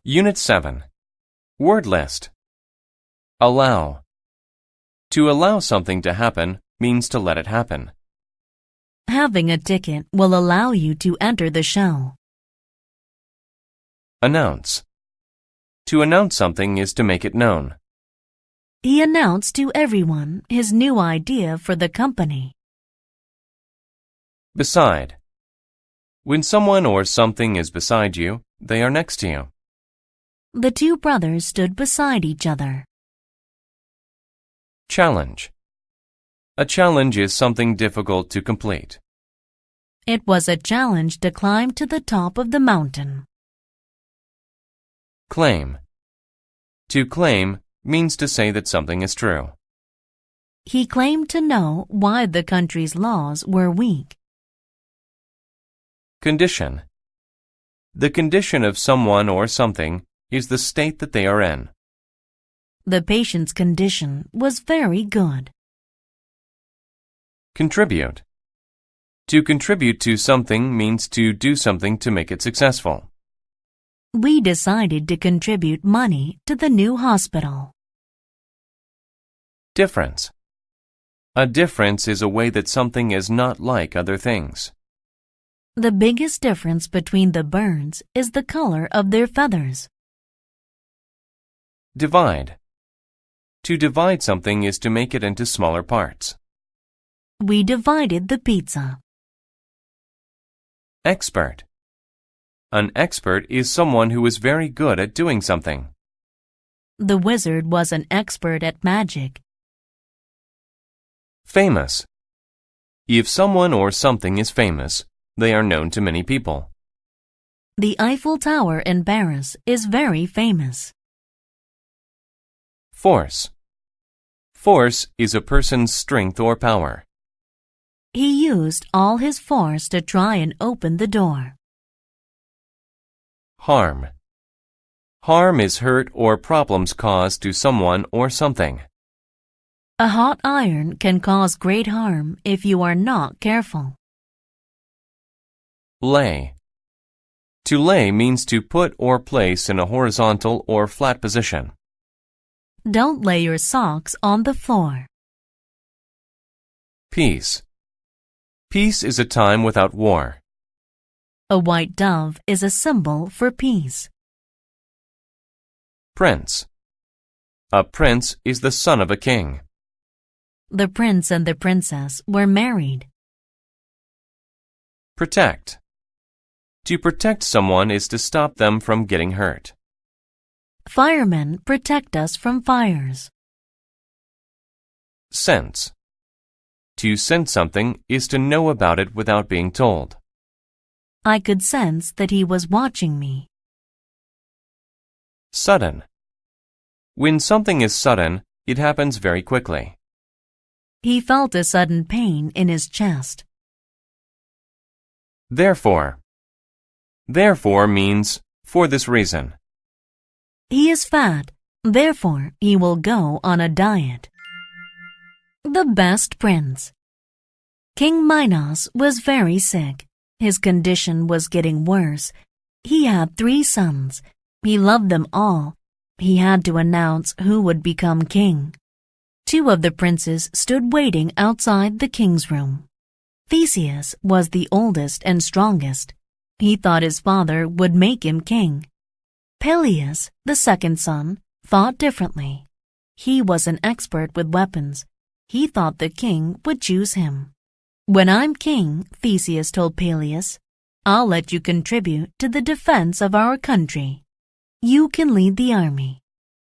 Unit 7. Word list. Allow. To allow something to happen means to let it happen. Having a ticket will allow you to enter the show. Announce. To announce something is to make it known. He announced to everyone his new idea for the company. Beside. When someone or something is beside you, they are next to you. The two brothers stood beside each other. Challenge. A challenge is something difficult to complete. It was a challenge to climb to the top of the mountain. Claim. To claim means to say that something is true. He claimed to know why the country's laws were weak. Condition. The condition of someone or something is the state that they are in. The patient's condition was very good. Contribute. To contribute to something means to do something to make it successful. We decided to contribute money to the new hospital. Difference. A difference is a way that something is not like other things. The biggest difference between the birds is the color of their feathers. Divide. To divide something is to make it into smaller parts. We divided the pizza. Expert. An expert is someone who is very good at doing something. The wizard was an expert at magic. Famous. If someone or something is famous, they are known to many people. The Eiffel Tower in Paris is very famous. Force. Force is a person's strength or power. He used all his force to try and open the door. Harm. Harm is hurt or problems caused to someone or something. A hot iron can cause great harm if you are not careful. Lay. To lay means to put or place in a horizontal or flat position. Don't lay your socks on the floor. Peace. Peace is a time without war. A white dove is a symbol for peace. Prince. A prince is the son of a king. The prince and the princess were married. Protect. To protect someone is to stop them from getting hurt. Firemen protect us from fires. Sense. To sense something is to know about it without being told. I could sense that he was watching me. Sudden. When something is sudden, it happens very quickly. He felt a sudden pain in his chest. Therefore. Therefore means for this reason. He is fat, therefore he will go on a diet. The best prince. King Minos was very sick. His condition was getting worse. He had 3 sons. He loved them all. He had to announce who would become king. 2 of the princes stood waiting outside the king's room. Theseus was the oldest and strongest. He thought his father would make him king. Peleus, the second son, thought differently. He was an expert with weapons. He thought the king would choose him. When I'm king, Theseus told Peleus, I'll let you contribute to the defense of our country. You can lead the army.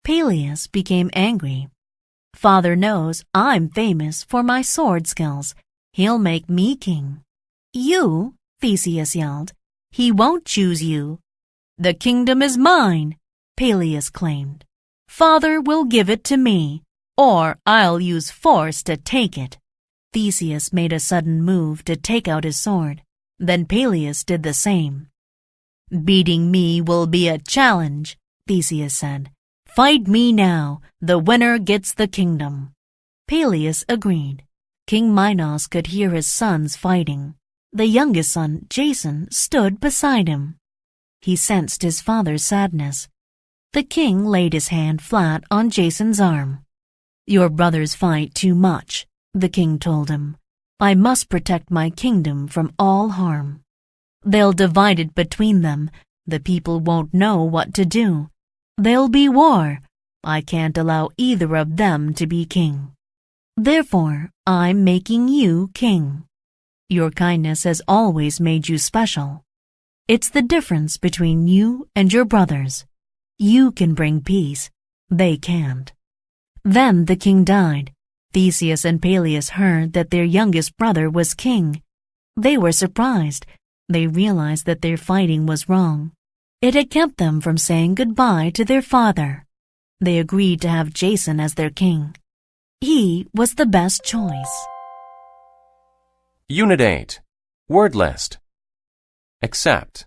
Peleus became angry. Father knows I'm famous for my sword skills. He'll make me king. You, Theseus yelled. He won't choose you. The kingdom is mine, Peleus claimed. Father will give it to me, or I'll use force to take it. Theseus made a sudden move to take out his sword. Then Peleus did the same. Beating me will be a challenge, Theseus said. Fight me now. The winner gets the kingdom. Peleus agreed. King Minos could hear his sons fighting. The youngest son, Jason, stood beside him. He sensed his father's sadness. The king laid his hand flat on Jason's arm. "Your brothers fight too much," the king told him. "I must protect my kingdom from all harm. They'll divide it between them. The people won't know what to do. There'll be war. I can't allow either of them to be king. Therefore, I'm making you king. Your kindness has always made you special. It's the difference between you and your brothers. You can bring peace. They can't." Then the king died. Theseus and Peleus heard that their youngest brother was king. They were surprised. They realized that their fighting was wrong. It had kept them from saying goodbye to their father. They agreed to have Jason as their king. He was the best choice. Unit 8. Word list. Accept.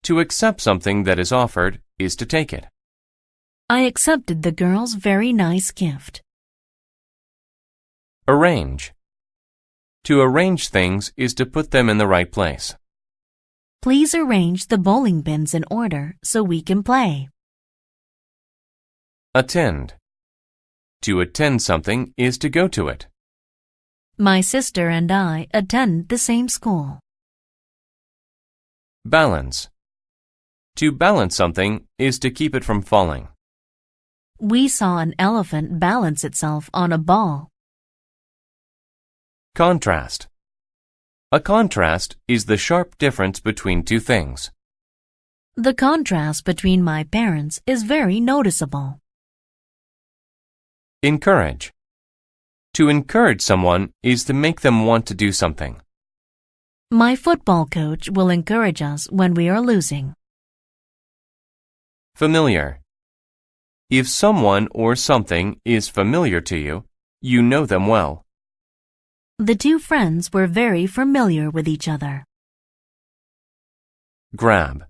To accept something that is offered is to take it. I accepted the girl's very nice gift. Arrange. To arrange things is to put them in the right place. Please arrange the bowling pins in order so we can play. Attend. To attend something is to go to it. My sister and I attend the same school. Balance. To balance something is to keep it from falling. We saw an elephant balance itself on a ball. Contrast. A contrast is the sharp difference between two things. The contrast between my parents is very noticeable. Encourage. To encourage someone is to make them want to do something. My football coach will encourage us when we are losing. Familiar. If someone or something is familiar to you, you know them well. The two friends were very familiar with each other. Grab.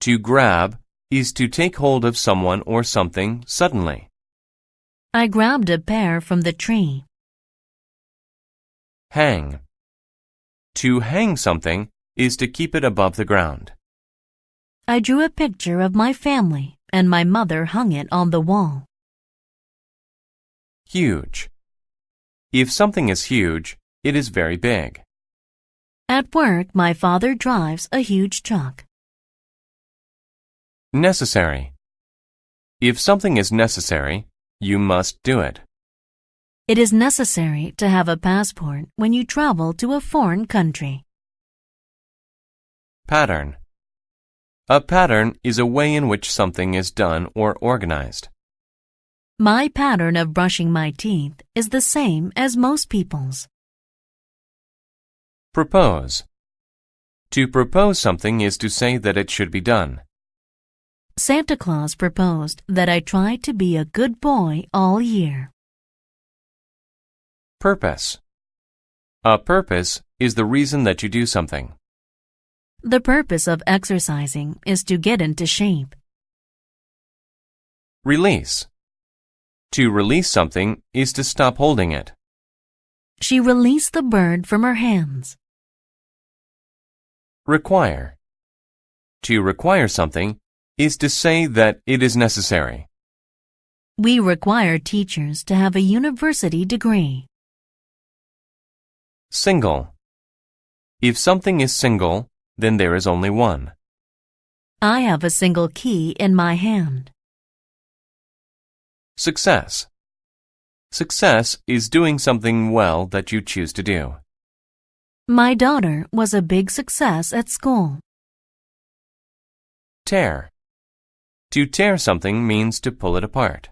To grab is to take hold of someone or something suddenly. I grabbed a pear from the tree. Hang. To hang something is to keep it above the ground. I drew a picture of my family and my mother hung it on the wall. Huge. If something is huge, it is very big. At work, my father drives a huge truck. Necessary. If something is necessary, you must do it. It is necessary to have a passport when you travel to a foreign country. Pattern. A pattern is a way in which something is done or organized. My pattern of brushing my teeth is the same as most people's. Propose. To propose something is to say that it should be done. Santa Claus proposed that I try to be a good boy all year. Purpose. A purpose is the reason that you do something. The purpose of exercising is to get into shape. Release. To release something is to stop holding it. She released the bird from her hands. Require. To require something is to say that it is necessary. We require teachers to have a university degree. Single. If something is single, then there is only one. I have a single key in my hand. Success. Success is doing something well that you choose to do. My daughter was a big success at school. Tear. To tear something means to pull it apart.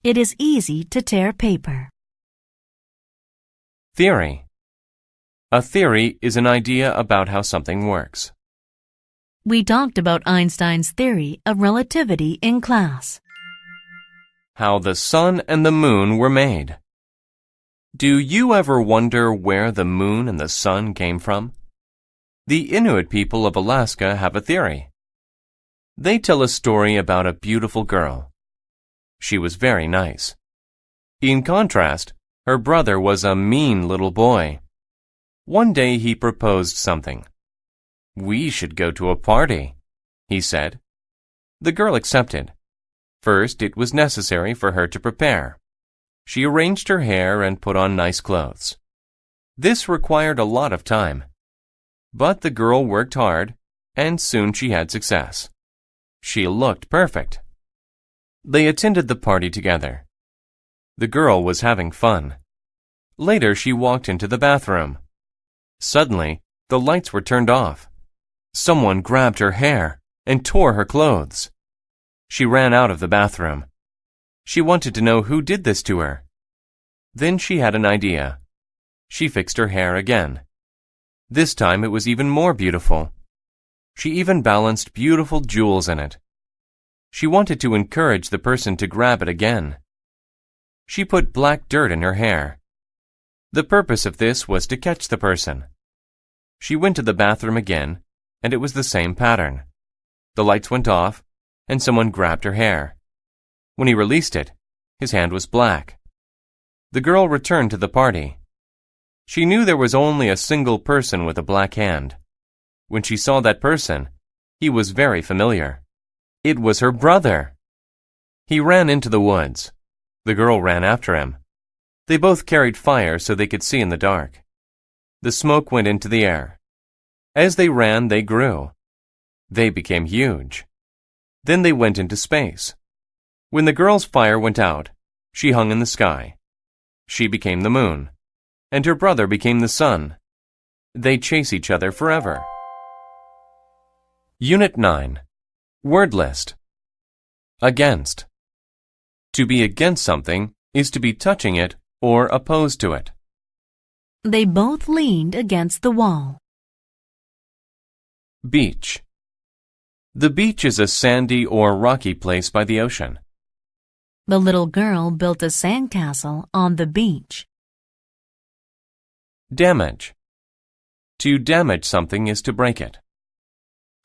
It is easy to tear paper. Theory. A theory is an idea about how something works. We talked about Einstein's theory of relativity in class. How the sun and the moon were made. Do you ever wonder where the moon and the sun came from? The Inuit people of Alaska have a theory. They tell a story about a beautiful girl. She was very nice. In contrast, her brother was a mean little boy. One day he proposed something. "We should go to a party," he said. The girl accepted. First, it was necessary for her to prepare. She arranged her hair and put on nice clothes. This required a lot of time. But the girl worked hard, and soon she had success. She looked perfect. They attended the party together. The girl was having fun. Later, she walked into the bathroom. Suddenly, the lights were turned off. Someone grabbed her hair and tore her clothes. She ran out of the bathroom. She wanted to know who did this to her. Then she had an idea. She fixed her hair again. This time it was even more beautiful. She even balanced beautiful jewels in it. She wanted to encourage the person to grab it again. She put black dirt in her hair. The purpose of this was to catch the person. She went to the bathroom again, and it was the same pattern. The lights went off, and someone grabbed her hair. When he released it, his hand was black. The girl returned to the party. She knew there was only a single person with a black hand. When she saw that person, he was very familiar. It was her brother. He ran into the woods. The girl ran after him. They both carried fire so they could see in the dark. The smoke went into the air. As they ran, they grew. They became huge. Then they went into space. When the girl's fire went out, she hung in the sky. She became the moon, and her brother became the sun. They chase each other forever. Unit 9. Word list. Against. To be against something is to be touching it or opposed to it. They both leaned against the wall. Beach. The beach is a sandy or rocky place by the ocean. The little girl built a sandcastle on the beach. Damage. To damage something is to break it.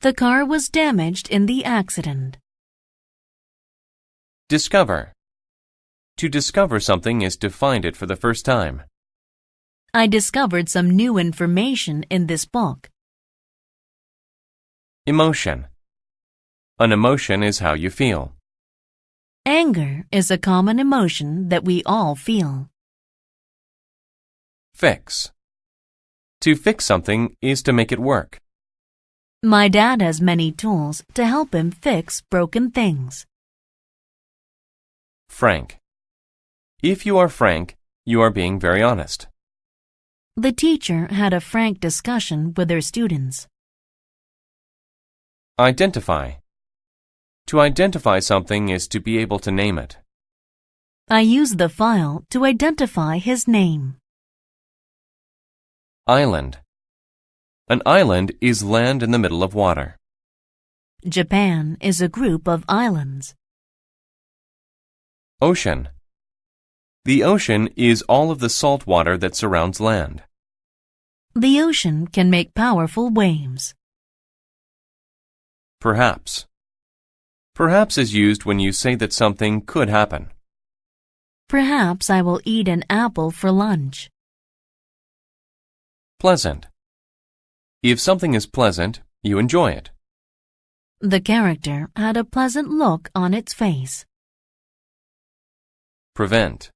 The car was damaged in the accident. Discover. To discover something is to find it for the first time. I discovered some new information in this book. Emotion. An emotion is how you feel. Anger is a common emotion that we all feel. Fix. To fix something is to make it work. My dad has many tools to help him fix broken things. Frank. If you are frank, you are being very honest. The teacher had a frank discussion with her students. Identify. To identify something is to be able to name it. I used the file to identify his name. Island. An island is land in the middle of water. Japan is a group of islands. Ocean. The ocean is all of the salt water that surrounds land. The ocean can make powerful waves. Perhaps. Perhaps is used when you say that something could happen. Perhaps I will eat an apple for lunch. Pleasant. If something is pleasant, you enjoy it. The character had a pleasant look on its face. Prevent.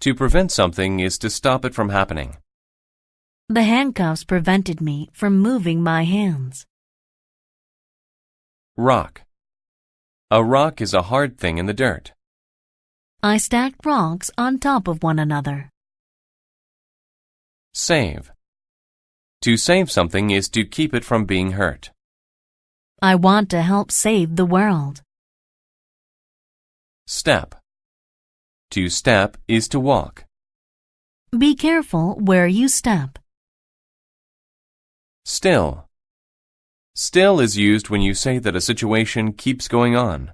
To prevent something is to stop it from happening. The handcuffs prevented me from moving my hands. Rock. A rock is a hard thing in the dirt. I stacked rocks on top of one another. Save. To save something is to keep it from being hurt. I want to help save the world. Step. To step is to walk. Be careful where you step. Still. Still is used when you say that a situation keeps going on.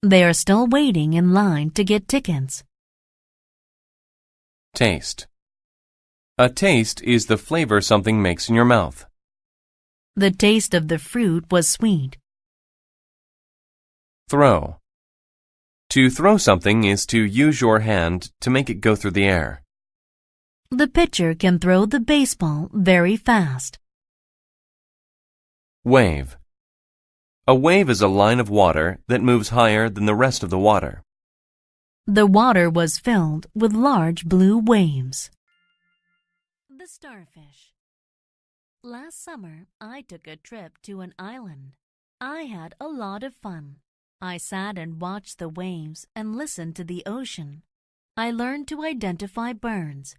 They are still waiting in line to get tickets. Taste. A taste is the flavor something makes in your mouth. The taste of the fruit was sweet. Throw. To throw something is to use your hand to make it go through the air. The pitcher can throw the baseball very fast. Wave. A wave is a line of water that moves higher than the rest of the water. The water was filled with large blue waves. The starfish. Last summer, I took a trip to an island. I had a lot of fun. I sat and watched the waves and listened to the ocean. I learned to identify birds.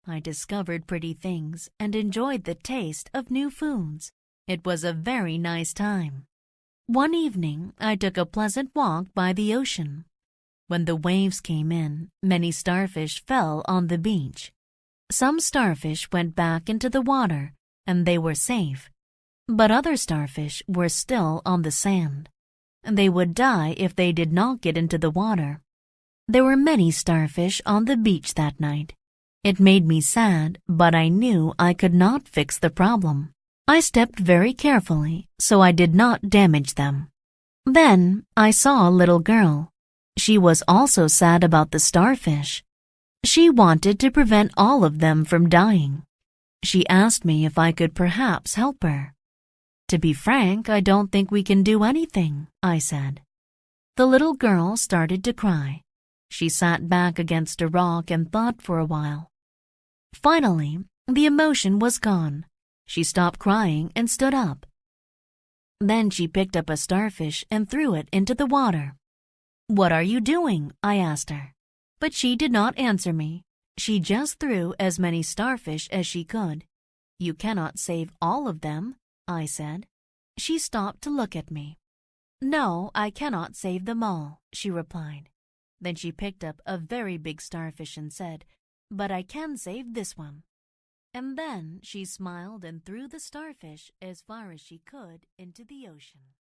I discovered pretty things and enjoyed the taste of new foods. It was a very nice time. One evening, I took a pleasant walk by the ocean. When the waves came in, many starfish fell on the beach. Some starfish went back into the water, and they were safe. But other starfish were still on the sand. They would die if they did not get into the water. There were many starfish on the beach that night. It made me sad, but I knew I could not fix the problem. I stepped very carefully, so I did not damage them. Then I saw a little girl. She was also sad about the starfish. She wanted to prevent all of them from dying. She asked me if I could perhaps help her. To be frank, I don't think we can do anything, I said. The little girl started to cry. She sat back against a rock and thought for a while. Finally, the emotion was gone. She stopped crying and stood up. Then she picked up a starfish and threw it into the water. "What are you doing?" I asked her. But she did not answer me. She just threw as many starfish as she could. "You cannot save all of them," I said. She stopped to look at me. "No, I cannot save them all," she replied. Then she picked up a very big starfish and said, "But I can save this one." And then she smiled and threw the starfish as far as she could into the ocean.